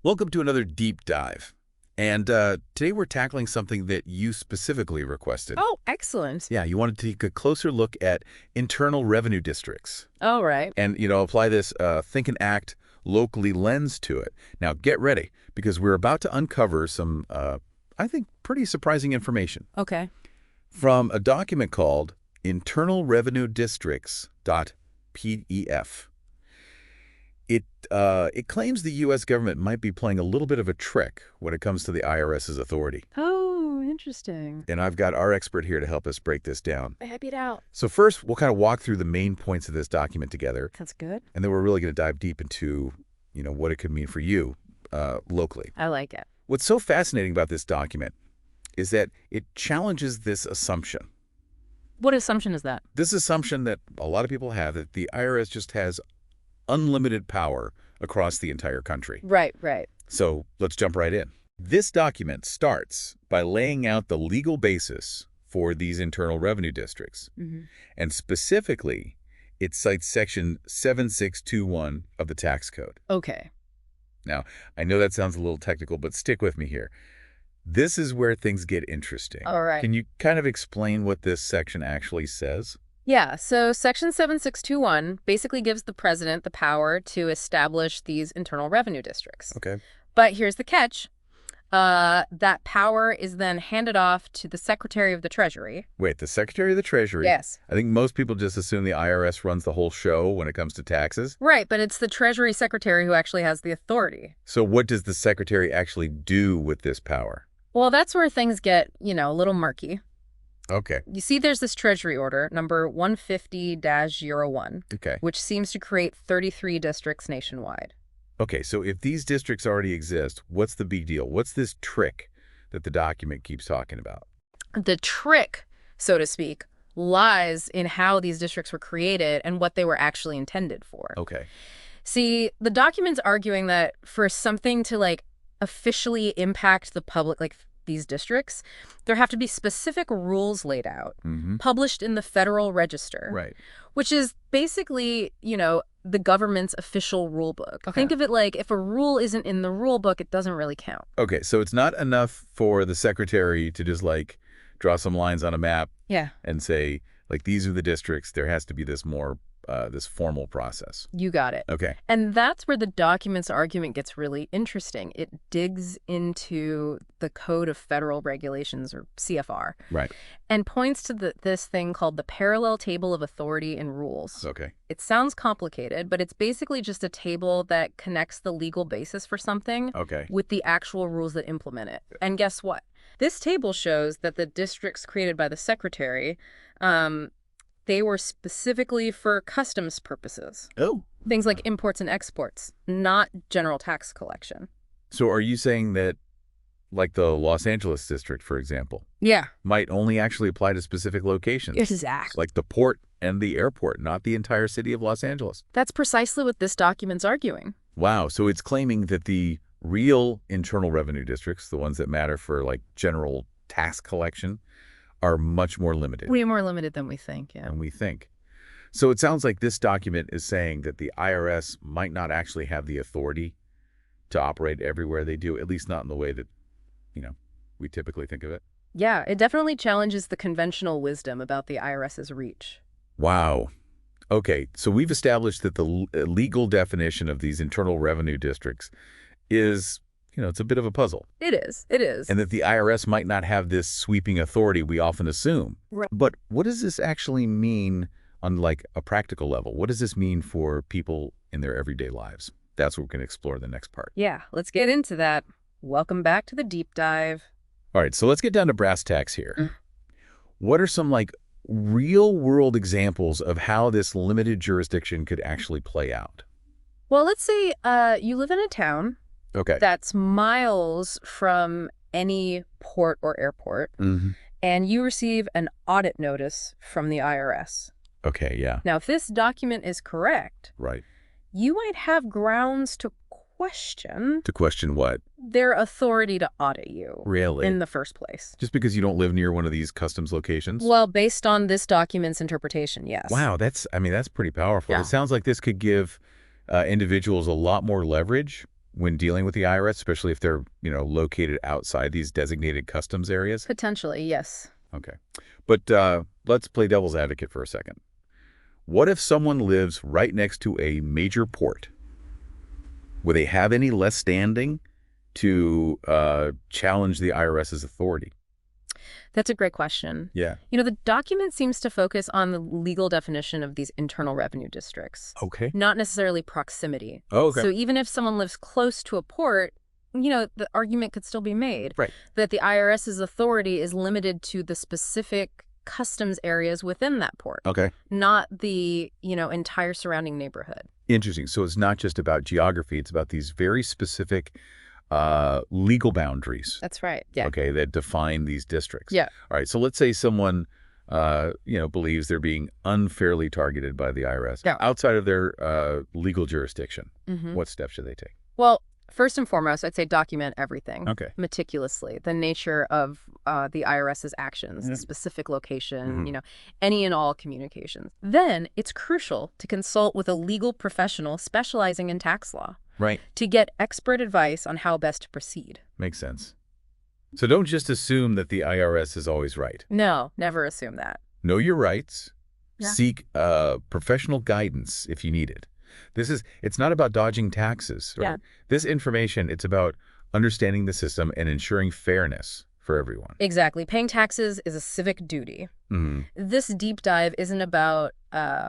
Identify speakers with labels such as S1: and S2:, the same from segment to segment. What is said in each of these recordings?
S1: Welcome to another deep dive. And today we're tackling something that you specifically requested.
S2: Oh, excellent.
S1: Yeah, you wanted to take a closer look at internal revenue districts
S2: All right.
S1: and, apply this think and act locally lens to it. Now, get ready because we're about to uncover some, I think, pretty surprising information
S2: Okay.
S1: from a document called Internal Revenue Districts.pdf. It claims the U.S. government might be playing a little bit of a trick when it comes to the IRS's authority.
S2: Oh, interesting.
S1: And I've got our expert here to help us break this down.
S2: Happy it out.
S1: So first, we'll kind of walk through the main points of this document together.
S2: Sounds good.
S1: And then we're really going to dive deep into, what it could mean for you locally.
S2: I like it.
S1: What's so fascinating about this document is that it challenges this assumption.
S2: What assumption is that?
S1: This assumption that a lot of people have that the IRS just has unlimited power across the entire country.
S2: Right, right.
S1: So let's jump right in. This document starts by laying out the legal basis for these internal revenue districts.
S2: Mm-hmm.
S1: And specifically, it cites Section 7621 of the tax code.
S2: Okay.
S1: Now, I know that sounds a little technical, but stick with me here. This is where things get interesting.
S2: All right.
S1: Can you kind of explain what this section actually says?
S2: Yeah, so Section 7621 basically gives the president the power to establish these internal revenue districts.
S1: Okay.
S2: But here's the catch. That power is then handed off to the Secretary of the Treasury.
S1: Wait, the Secretary of the Treasury?
S2: Yes.
S1: I think most people just assume the IRS runs the whole show when it comes to taxes.
S2: Right, but it's the Treasury Secretary who actually has the authority.
S1: So what does the Secretary actually do with this power?
S2: Well, that's where things get, a little murky.
S1: Okay.
S2: You see there's this Treasury order, number 150-01,
S1: Okay.
S2: which seems to create 33 districts nationwide.
S1: Okay, so if these districts already exist, what's the big deal? What's this trick that the document keeps talking about?
S2: The trick, so to speak, lies in how these districts were created and what they were actually intended for.
S1: Okay.
S2: See, the document's arguing that for something to, officially impact the public, these districts, there have to be specific rules laid out, published in the Federal Register.
S1: Right.
S2: Which is basically, the government's official rule book.
S1: Okay.
S2: Think of it like if a rule isn't in the rule book, it doesn't really count.
S1: Okay, so it's not enough for the Secretary to just, draw some lines on a map
S2: Yeah.
S1: and say, these are the districts. There has to be this more, this formal process.
S2: You got it.
S1: Okay.
S2: And that's where the document's argument gets really interesting. It digs into the Code of Federal Regulations, or CFR,
S1: Right.
S2: and points to this thing called the Parallel Table of Authority and Rules.
S1: Okay.
S2: It sounds complicated, but it's basically just a table that connects the legal basis for something
S1: Okay.
S2: with the actual rules that implement it. And guess what? This table shows that the districts created by the Secretary, they were specifically for customs purposes.
S1: Oh.
S2: Things like imports and exports, not general tax collection.
S1: So are you saying that, the Los Angeles district, for example,
S2: Yeah.
S1: might only actually apply to specific locations?
S2: Exactly.
S1: Like the port and the airport, not the entire city of Los Angeles.
S2: That's precisely what this document's arguing.
S1: Wow. So it's claiming that the real internal revenue districts, the ones that matter for general tax collection, are much more limited
S2: Way more limited than we think, yeah.
S1: than we think. So it sounds like this document is saying that the IRS might not actually have the authority to operate everywhere they do, at least not in the way that, we typically think of it.
S2: Yeah, it definitely challenges the conventional wisdom about the IRS's reach.
S1: Wow. Okay, so we've established that the legal definition of these internal revenue districts is, it's a bit of a puzzle.
S2: It is. It is.
S1: And that the IRS might not have this sweeping authority we often assume.
S2: Right.
S1: But what does this actually mean on a practical level? What does this mean for people in their everyday lives? That's what we're going to explore in the next part.
S2: Yeah, let's get into that. Welcome back to the deep dive.
S1: All right, so let's get down to brass tacks here. What are some real world examples of how this limited jurisdiction could actually play out?
S2: Well, let's say you live in a town
S1: Okay.
S2: that's miles from any port or airport, and you receive an audit notice from the IRS.
S1: Okay, yeah.
S2: Now, if this document is correct,
S1: Right.
S2: you might have grounds to question
S1: To question what?
S2: their authority to audit you
S1: Really?
S2: in the first place.
S1: Just because you don't live near one of these customs locations?
S2: Well, based on this document's interpretation, yes.
S1: Wow, that's pretty powerful.
S2: Yeah.
S1: It sounds like this could give individuals a lot more leverage when dealing with the IRS, especially if they're, located outside these designated customs areas?
S2: Potentially, yes.
S1: Okay. But let's play devil's advocate for a second. What if someone lives right next to a major port? Would they have any less standing to challenge the IRS's authority?
S2: That's a great question.
S1: Yeah.
S2: The document seems to focus on the legal definition of these internal revenue districts,
S1: Okay.
S2: not necessarily proximity.
S1: Oh, okay.
S2: So even if someone lives close to a port, the argument could still be made
S1: Right.
S2: that the IRS's authority is limited to the specific customs areas within that port,
S1: Okay.
S2: not the, entire surrounding neighborhood.
S1: Interesting. So it's not just about geography. It's about these very specific legal boundaries.
S2: That's right. Yeah.
S1: Okay, that define these districts.
S2: Yeah.
S1: All right. So let's say someone, believes they're being unfairly targeted by the IRS outside of their legal jurisdiction.
S2: Mm-hmm.
S1: What steps should they take?
S2: Well, first and foremost, I'd say document everything meticulously. The nature of the IRS's actions, the specific location, any and all communications. Then it's crucial to consult with a legal professional specializing in tax law.
S1: Right.
S2: To get expert advice on how best to proceed.
S1: Makes sense. So don't just assume that the IRS is always right.
S2: No, never assume that.
S1: Know your rights.
S2: Yeah.
S1: Seek professional guidance if you need it. It's not about dodging taxes. Right?
S2: Yeah.
S1: This information, it's about understanding the system and ensuring fairness for everyone.
S2: Exactly. Paying taxes is a civic duty.
S1: Mm-hmm.
S2: This deep dive isn't about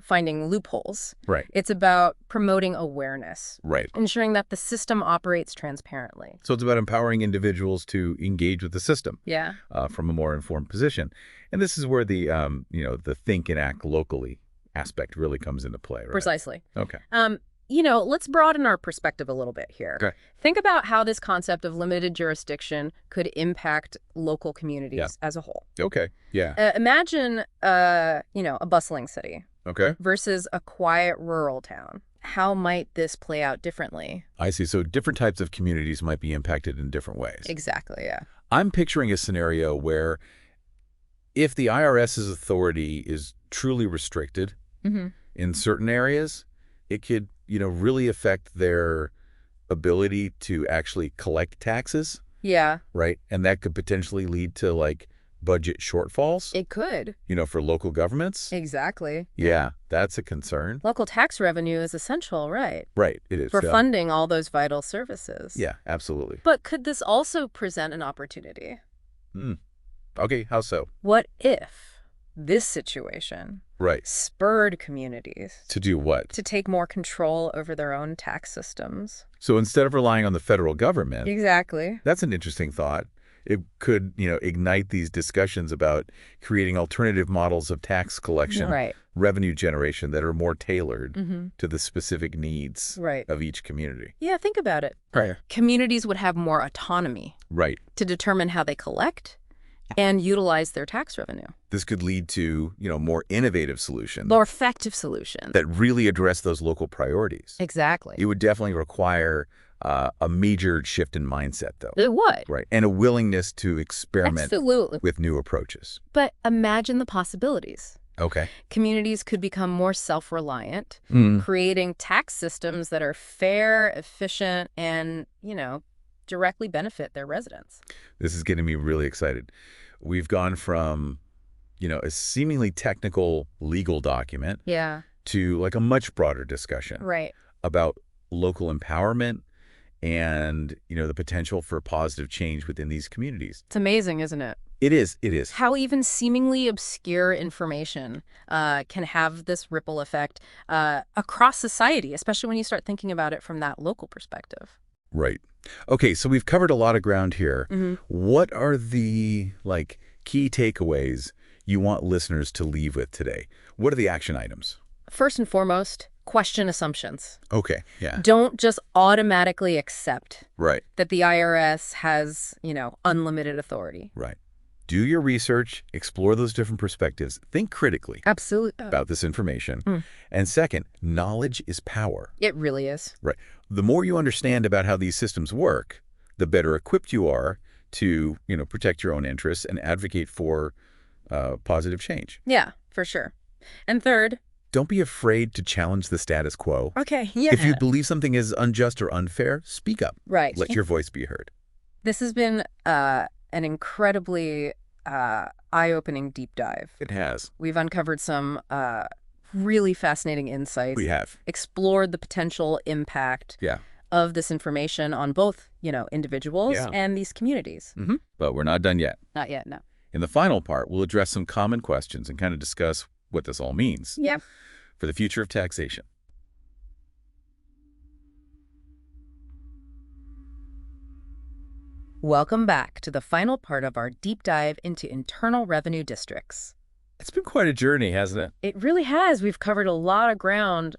S2: finding loopholes.
S1: Right.
S2: It's about promoting awareness.
S1: Right.
S2: Ensuring that the system operates transparently.
S1: So it's about empowering individuals to engage with the system.
S2: Yeah.
S1: From a more informed position. And this is where the, the think and act locally aspect really comes into play, right?
S2: Precisely.
S1: Okay.
S2: Let's broaden our perspective a little bit here.
S1: Okay.
S2: Think about how this concept of limited jurisdiction could impact local communities as a whole.
S1: Okay. Yeah.
S2: Imagine, a bustling city
S1: Okay.
S2: versus a quiet rural town. How might this play out differently?
S1: I see. So different types of communities might be impacted in different ways.
S2: Exactly, yeah.
S1: I'm picturing a scenario where if the IRS's authority is truly restricted in certain areas, it could, really affect their ability to actually collect taxes.
S2: Yeah.
S1: Right. And that could potentially lead to budget shortfalls.
S2: It could.
S1: For local governments.
S2: Exactly.
S1: Yeah, that's a concern.
S2: Local tax revenue is essential, right?
S1: Right, it is.
S2: For funding all those vital services.
S1: Yeah, absolutely.
S2: But could this also present an opportunity?
S1: Okay, how so?
S2: What if this situation spurred communities
S1: to do what?
S2: To take more control over their own tax systems.
S1: So instead of relying on the federal government.
S2: Exactly.
S1: That's an interesting thought. It could, ignite these discussions about creating alternative models of tax collection, revenue generation that are more tailored to the specific needs of each community.
S2: Yeah, think about it.
S1: Right.
S2: Communities would have more autonomy to determine how they collect and utilize their tax revenue.
S1: This could lead to, more innovative solutions.
S2: More effective solutions.
S1: That really address those local priorities.
S2: Exactly.
S1: It would definitely require a major shift in mindset, though.
S2: It would.
S1: Right. And a willingness to experiment with new approaches.
S2: But imagine the possibilities.
S1: Okay.
S2: Communities could become more self-reliant, creating tax systems that are fair, efficient, and, directly benefit their residents.
S1: This is getting me really excited. We've gone from, a seemingly technical legal document to a much broader discussion about local empowerment and, the potential for positive change within these communities.
S2: It's amazing, isn't it?
S1: It is. It is.
S2: How even seemingly obscure information can have this ripple effect across society, especially when you start thinking about it from that local perspective.
S1: Right. Okay, so we've covered a lot of ground here. What are the, key takeaways you want listeners to leave with today? What are the action items?
S2: First and foremost, question assumptions.
S1: Okay, yeah.
S2: Don't just automatically accept
S1: that
S2: the IRS has, unlimited authority.
S1: Right. Do your research, explore those different perspectives, think critically about this information. And second, knowledge is power.
S2: It really is.
S1: Right. The more you understand about how these systems work, the better equipped you are to, protect your own interests and advocate for positive change.
S2: Yeah, for sure. And third,
S1: don't be afraid to challenge the status quo.
S2: Okay, yeah.
S1: If you believe something is unjust or unfair, speak up.
S2: Right.
S1: Let your voice be heard.
S2: This has been an incredibly eye-opening deep dive.
S1: It has.
S2: We've uncovered some really fascinating insights.
S1: We have.
S2: Explored the potential impact of this information on both, individuals and these communities.
S1: But we're not done yet.
S2: Not yet, no.
S1: In the final part, we'll address some common questions and kind of discuss what this all means for the future of taxation.
S2: Welcome back to the final part of our deep dive into internal revenue districts.
S1: It's been quite a journey, hasn't it?
S2: It really has. We've covered a lot of ground,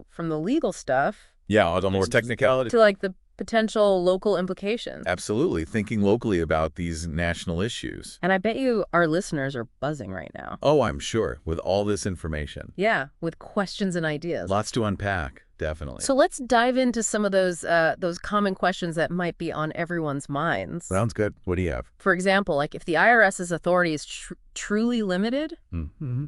S2: from the legal stuff.
S1: Yeah, all the more technicality.
S2: To the potential local implications.
S1: Absolutely. Thinking locally about these national issues.
S2: And I bet you our listeners are buzzing right now.
S1: Oh, I'm sure, with all this information.
S2: Yeah, with questions and ideas.
S1: Lots to unpack, definitely.
S2: So let's dive into some of those common questions that might be on everyone's minds.
S1: Sounds good. What do you have?
S2: For example, if the IRS's authority is truly limited,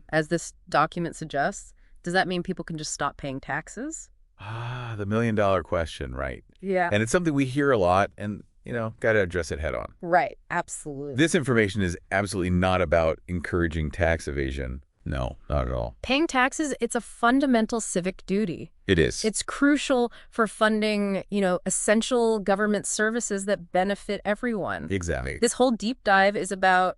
S2: as this document suggests, does that mean people can just stop paying taxes?
S1: Ah, the million-dollar question, right?
S2: Yeah.
S1: And it's something we hear a lot and, got to address it head on.
S2: Right. Absolutely.
S1: This information is absolutely not about encouraging tax evasion. No, not at all.
S2: Paying taxes, it's a fundamental civic duty.
S1: It is.
S2: It's crucial for funding, essential government services that benefit everyone.
S1: Exactly.
S2: This whole deep dive is about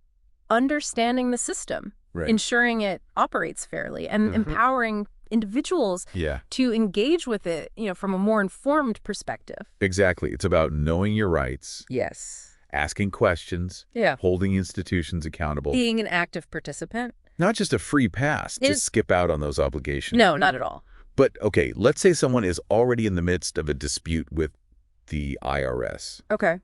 S2: understanding the system, ensuring it operates fairly, and empowering individuals to engage with it, from a more informed perspective.
S1: Exactly. It's about knowing your rights.
S2: Yes.
S1: Asking questions.
S2: Yeah.
S1: Holding institutions accountable.
S2: Being an active participant.
S1: Not just a free pass to skip out on those obligations.
S2: No, not at all.
S1: But, okay, let's say someone is already in the midst of a dispute with the IRS.
S2: Okay.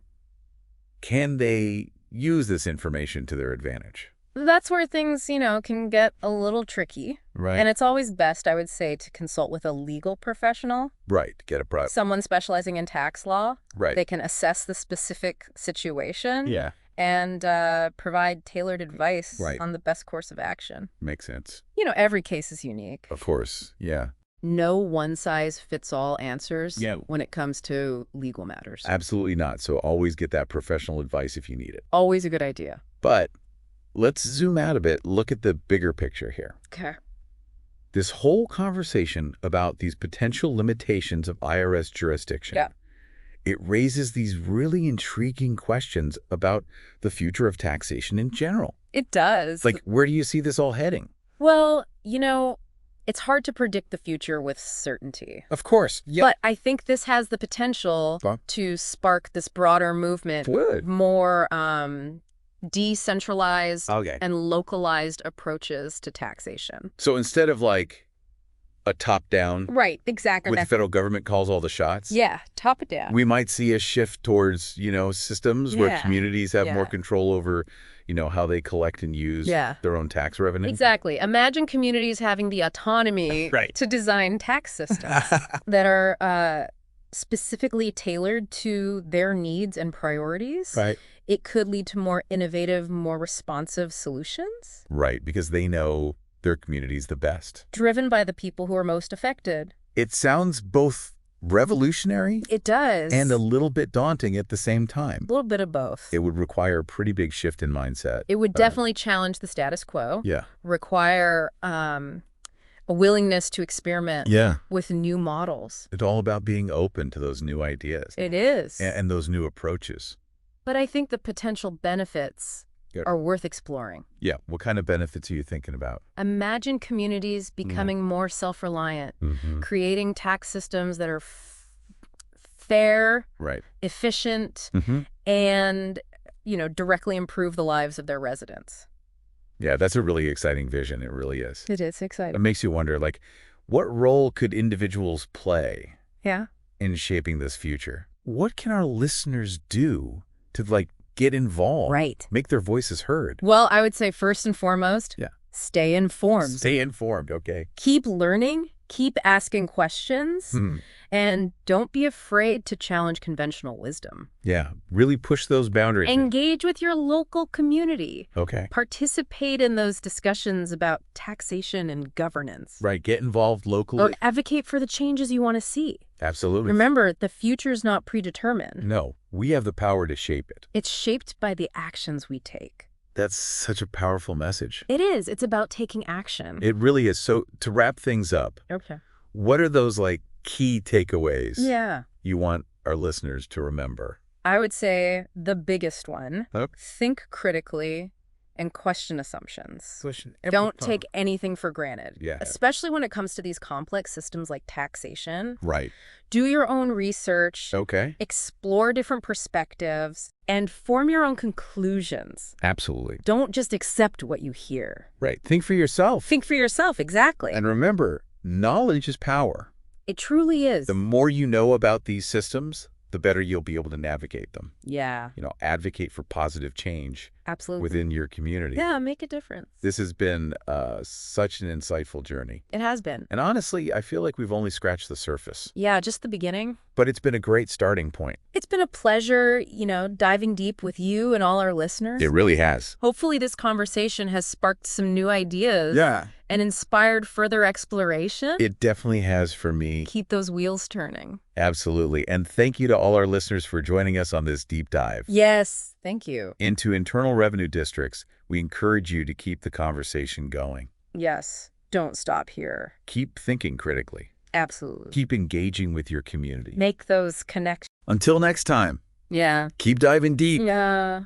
S1: Can they use this information to their advantage?
S2: That's where things, can get a little tricky.
S1: Right.
S2: And it's always best, I would say, to consult with a legal professional.
S1: Right. Get a prep.
S2: Someone specializing in tax law.
S1: Right.
S2: They can assess the specific situation.
S1: Yeah.
S2: And provide tailored advice on the best course of action.
S1: Makes sense.
S2: Every case is unique.
S1: Of course. Yeah.
S2: No one-size-fits-all answers when it comes to legal matters.
S1: Absolutely not. So always get that professional advice if you need it.
S2: Always a good idea.
S1: But let's zoom out a bit. Look at the bigger picture here.
S2: Okay.
S1: This whole conversation about these potential limitations of IRS jurisdiction, it raises these really intriguing questions about the future of taxation in general.
S2: It does.
S1: Where do you see this all heading?
S2: Well, it's hard to predict the future with certainty.
S1: Of course. Yep.
S2: But I think this has the potential to spark this broader movement.
S1: Would.
S2: More decentralized and localized approaches to taxation.
S1: So instead of a top-down,
S2: right, exactly,
S1: with the federal government calls all the shots,
S2: top it down,
S1: we might see a shift towards systems where communities have more control over how they collect and use their own tax revenue.
S2: Exactly. Imagine communities having the autonomy to design tax systems that are specifically tailored to their needs and priorities.
S1: Right.
S2: It could lead to more innovative, more responsive solutions.
S1: Right, because they know their communities the best.
S2: Driven by the people who are most affected.
S1: It sounds both revolutionary.
S2: It does.
S1: And a little bit daunting at the same time.
S2: A little bit of both.
S1: It would require a pretty big shift in mindset.
S2: It would definitely challenge the status quo.
S1: Yeah.
S2: Require a willingness to experiment with new models.
S1: It's all about being open to those new ideas.
S2: It is.
S1: And those new approaches.
S2: But I think the potential benefits are worth exploring.
S1: Yeah. What kind of benefits are you thinking about?
S2: Imagine communities becoming more self-reliant, creating tax systems that are fair, efficient, and, directly improve the lives of their residents.
S1: Yeah, that's a really exciting vision. It really is.
S2: It is exciting.
S1: It makes you wonder, what role could individuals play in shaping this future? What can our listeners do to, get involved?
S2: Right.
S1: Make their voices heard?
S2: Well, I would say first and foremost, stay informed.
S1: Stay informed, okay.
S2: Keep learning, keep asking questions, And don't be afraid to challenge conventional wisdom.
S1: Yeah, really push those boundaries.
S2: Engage with your local community.
S1: Okay.
S2: Participate in those discussions about taxation and governance.
S1: Right, get involved locally.
S2: Advocate for the changes you want to see.
S1: Absolutely.
S2: Remember, the future's not predetermined.
S1: No, we have the power to shape it.
S2: It's shaped by the actions we take.
S1: That's such a powerful message.
S2: It is. It's about taking action.
S1: It really is. So to wrap things up,
S2: Okay.
S1: what are those key takeaways you want our listeners to remember?
S2: I would say the biggest one, think critically and question assumptions. Don't take anything for granted, especially when it comes to these complex systems like taxation.
S1: Right.
S2: Do your own research, explore different perspectives, and form your own conclusions.
S1: Absolutely.
S2: Don't just accept what you hear.
S1: Right. Think for yourself.
S2: Think for yourself, exactly.
S1: And remember, knowledge is power.
S2: It truly is.
S1: The more you know about these systems, the better you'll be able to navigate them.
S2: Yeah.
S1: Advocate for positive change.
S2: Absolutely.
S1: Within your community.
S2: Yeah, make a difference.
S1: This has been such an insightful journey.
S2: It has been.
S1: And honestly, I feel like we've only scratched the surface.
S2: Yeah, just the beginning.
S1: But it's been a great starting point.
S2: It's been a pleasure, diving deep with you and all our listeners.
S1: It really has.
S2: Hopefully this conversation has sparked some new ideas.
S1: Yeah.
S2: And inspired further exploration.
S1: It definitely has for me.
S2: Keep those wheels turning.
S1: Absolutely. And thank you to all our listeners for joining us on this deep dive.
S2: Yes, thank you.
S1: Into internal revenue districts, we encourage you to keep the conversation going.
S2: Yes, don't stop here.
S1: Keep thinking critically.
S2: Absolutely.
S1: Keep engaging with your community.
S2: Make those connections.
S1: Until next time.
S2: Yeah.
S1: Keep diving deep.
S2: Yeah.